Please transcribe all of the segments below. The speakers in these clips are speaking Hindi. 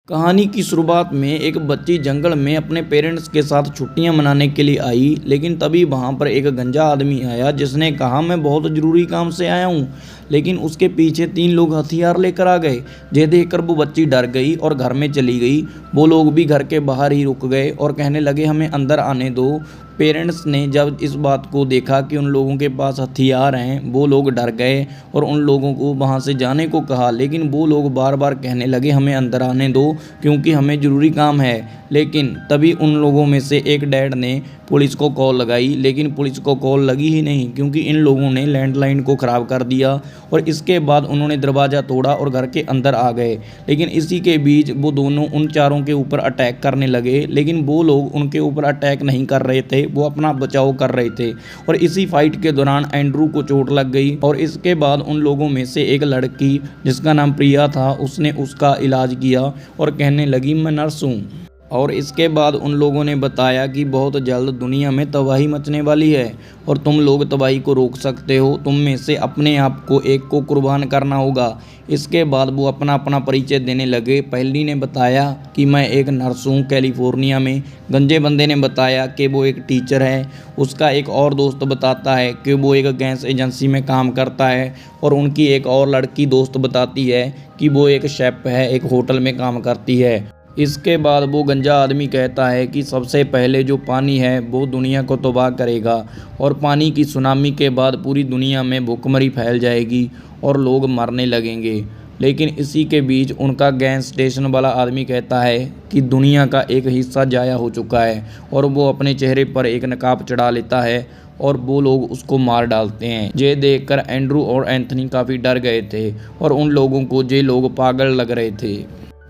कहानी की शुरुआत में एक बच्ची जंगल में अपने पेरेंट्स के साथ छुट्टियां मनाने के लिए आई, लेकिन तभी वहां पर एक गंजा आदमी आया जिसने कहा मैं बहुत ज़रूरी काम से आया हूं। लेकिन उसके पीछे तीन लोग हथियार लेकर आ गए। ये देखकर वो बच्ची डर गई और घर में चली गई। वो लोग भी घर के बाहर ही रुक गए और कहने लगे हमें अंदर आने दो। पेरेंट्स ने जब इस बात को देखा कि उन लोगों के पास हथियार हैं, वो लोग डर गए और उन लोगों को वहाँ से जाने को कहा, लेकिन वो लोग बार बार कहने लगे हमें अंदर आने दो क्योंकि हमें ज़रूरी काम है। लेकिन तभी उन लोगों में से एक डैड ने पुलिस को कॉल लगाई, लेकिन पुलिस को कॉल लगी ही नहीं क्योंकि इन लोगों ने लैंडलाइन को ख़राब कर दिया और इसके बाद उन्होंने दरवाज़ा तोड़ा और घर के अंदर आ गए। लेकिन इसी के बीच वो दोनों उन चारों के ऊपर अटैक करने लगे, लेकिन वो लोग उनके ऊपर अटैक नहीं कर रहे थे, वो अपना बचाव कर रहे थे। और इसी फाइट के दौरान एंड्रू को चोट लग गई और इसके बाद उन लोगों में से एक लड़की जिसका नाम प्रिया था, उसने उसका इलाज किया और कहने लगी मैं नर्स हूँ। और इसके बाद उन लोगों ने बताया कि बहुत जल्द दुनिया में तबाही मचने वाली है और तुम लोग तबाही को रोक सकते हो, तुम में से अपने आप को एक को कुर्बान करना होगा। इसके बाद वो अपना अपना परिचय देने लगे। पहली ने बताया कि मैं एक नर्स हूँ कैलिफोर्निया में। गंजे बंदे ने बताया कि वो एक टीचर है। उसका एक और दोस्त बताता है कि वो एक गैस एजेंसी में काम करता है और उनकी एक और लड़की दोस्त बताती है कि वो एक शेफ है, एक होटल में काम करती है। इसके बाद वो गंजा आदमी कहता है कि सबसे पहले जो पानी है वो दुनिया को तबाह करेगा और पानी की सुनामी के बाद पूरी दुनिया में भूखमरी फैल जाएगी और लोग मरने लगेंगे। लेकिन इसी के बीच उनका गैस स्टेशन वाला आदमी कहता है कि दुनिया का एक हिस्सा जाया हो चुका है और वो अपने चेहरे पर एक नकाब चढ़ा लेता है और वो लोग उसको मार डालते हैं। ये देखकर एंड्रू और एंथनी काफ़ी डर गए थे और उन लोगों को ये लोग पागल लग रहे थे।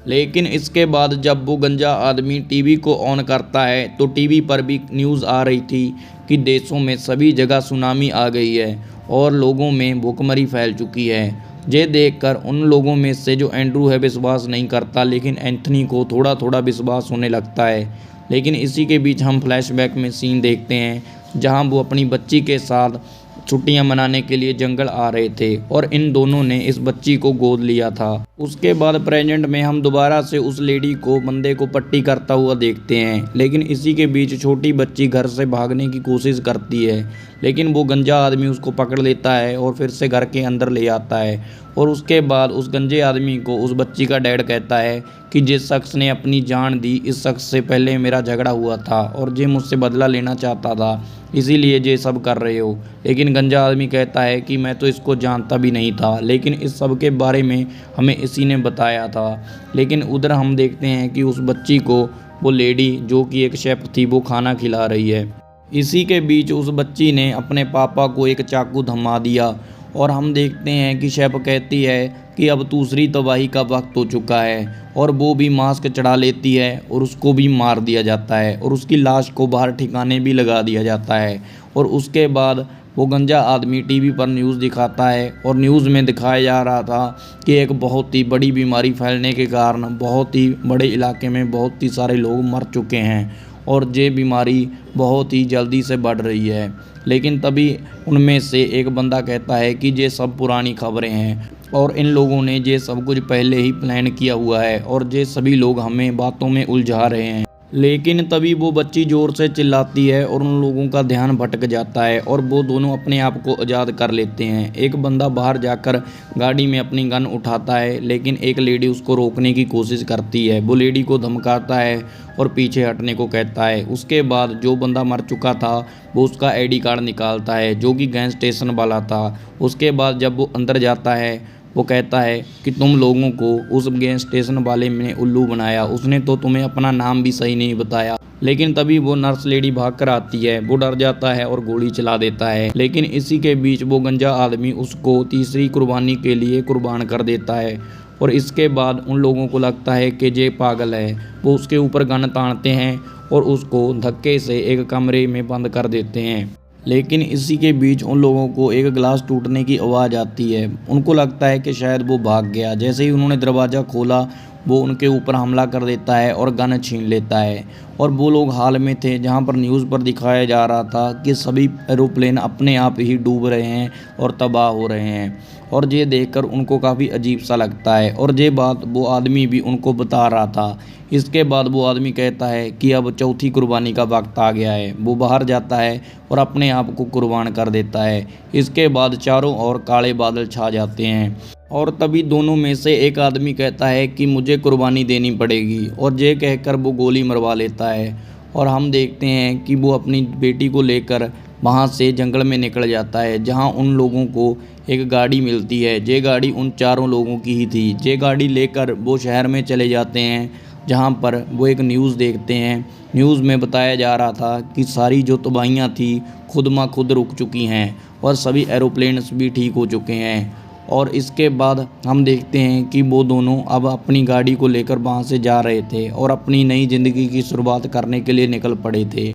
लेकिन इसके बाद जब वो गंजा आदमी टीवी को ऑन करता है तो टीवी पर भी न्यूज़ आ रही थी कि देशों में सभी जगह सुनामी आ गई है और लोगों में भूखमरी फैल चुकी है। ये देखकर उन लोगों में से जो एंड्रू है विश्वास नहीं करता, लेकिन एंथनी को थोड़ा थोड़ा विश्वास होने लगता है। लेकिन इसी के बीच हम फ्लैशबैक में सीन देखते हैं जहां वो अपनी बच्ची के साथ छुट्टियां मनाने के लिए जंगल आ रहे थे और इन दोनों ने इस बच्ची को गोद लिया था। उसके बाद प्रेजेंट में हम दोबारा से उस लेडी को बंदे को पट्टी करता हुआ देखते हैं। लेकिन इसी के बीच छोटी बच्ची घर से भागने की कोशिश करती है, लेकिन वो गंजा आदमी उसको पकड़ लेता है और फिर से घर के अंदर ले आता है। और उसके बाद उस गंजे आदमी को उस बच्ची का डैड कहता है कि जिस शख्स ने अपनी जान दी, इस शख्स से पहले मेरा झगड़ा हुआ था और ये मुझसे बदला लेना चाहता था, इसीलिए ये सब कर रहे हो। लेकिन गंजा आदमी कहता है कि मैं तो इसको जानता भी नहीं था, लेकिन इस सब के बारे में हमें इसी ने बताया था। लेकिन उधर हम देखते हैं कि उस बच्ची को वो लेडी जो कि एक शेफ थी वो खाना खिला रही है। इसी के बीच उस बच्ची ने अपने पापा को एक चाकू थमा दिया और हम देखते हैं कि शेफ कहती है कि अब दूसरी तबाही का वक्त हो चुका है और वो भी मास्क चढ़ा लेती है और उसको भी मार दिया जाता है और उसकी लाश को बाहर ठिकाने भी लगा दिया जाता है। और उसके बाद वो गंजा आदमी टीवी पर न्यूज़ दिखाता है और न्यूज़ में दिखाया जा रहा था कि एक बहुत ही बड़ी बीमारी फैलने के कारण बहुत ही बड़े इलाके में बहुत ही सारे लोग मर चुके हैं और ये बीमारी बहुत ही जल्दी से बढ़ रही है। लेकिन तभी उनमें से एक बंदा कहता है कि ये सब पुरानी खबरें हैं और इन लोगों ने ये सब कुछ पहले ही प्लान किया हुआ है और ये सभी लोग हमें बातों में उलझा रहे हैं। लेकिन तभी वो बच्ची ज़ोर से चिल्लाती है और उन लोगों का ध्यान भटक जाता है और वो दोनों अपने आप को आज़ाद कर लेते हैं। एक बंदा बाहर जाकर गाड़ी में अपनी गन उठाता है, लेकिन एक लेडी उसको रोकने की कोशिश करती है। वो लेडी को धमकाता है और पीछे हटने को कहता है। उसके बाद जो बंदा मर चुका था वो उसका आईडी कार्ड निकालता है जो कि गैस स्टेशन वाला था। उसके बाद जब वो अंदर जाता है वो कहता है कि तुम लोगों को उस गैस स्टेशन वाले ने उल्लू बनाया, उसने तो तुम्हें अपना नाम भी सही नहीं बताया। लेकिन तभी वो नर्स लेडी भाग कर आती है। वो डर जाता है और गोली चला देता है। लेकिन इसी के बीच वो गंजा आदमी उसको तीसरी कुर्बानी के लिए कुर्बान कर देता है और इसके बाद उन लोगों को लगता है कि ये पागल है। वो उसके ऊपर गन तानते हैं और उसको धक्के से एक कमरे में बंद कर देते हैं। लेकिन इसी के बीच उन लोगों को एक गिलास टूटने की आवाज़ आती है। उनको लगता है कि शायद वो भाग गया। जैसे ही उन्होंने दरवाज़ा खोला वो उनके ऊपर हमला कर देता है और गन छीन लेता है। और वो लोग हाल में थे जहां पर न्यूज़ पर दिखाया जा रहा था कि सभी एरोप्लेन अपने आप ही डूब रहे हैं और तबाह हो रहे हैं। और ये देखकर उनको काफ़ी अजीब सा लगता है और ये बात वो आदमी भी उनको बता रहा था। इसके बाद वो आदमी कहता है कि अब चौथी कुर्बानी का वक्त आ गया है। वो बाहर जाता है और अपने आप को कुर्बान कर देता है। इसके बाद चारों ओर काले बादल छा जाते हैं और तभी दोनों में से एक आदमी कहता है कि मुझे कुर्बानी देनी पड़ेगी और ये कहकर वो गोली मरवा लेता है। और हम देखते हैं कि वो अपनी बेटी को लेकर वहाँ से जंगल में निकल जाता है, जहाँ उन लोगों को एक गाड़ी मिलती है। ये गाड़ी उन चारों लोगों की ही थी। ये गाड़ी लेकर वो शहर में चले जाते हैं, जहाँ पर वो एक न्यूज़ देखते हैं। न्यूज़ में बताया जा रहा था कि सारी जो तबाहियाँ थी खुद ब खुद रुक चुकी हैं और सभी एरोप्लेन्स भी ठीक हो चुके हैं। और इसके बाद हम देखते हैं कि वो दोनों अब अपनी गाड़ी को लेकर वहाँ से जा रहे थे और अपनी नई ज़िंदगी की शुरुआत करने के लिए निकल पड़े थे।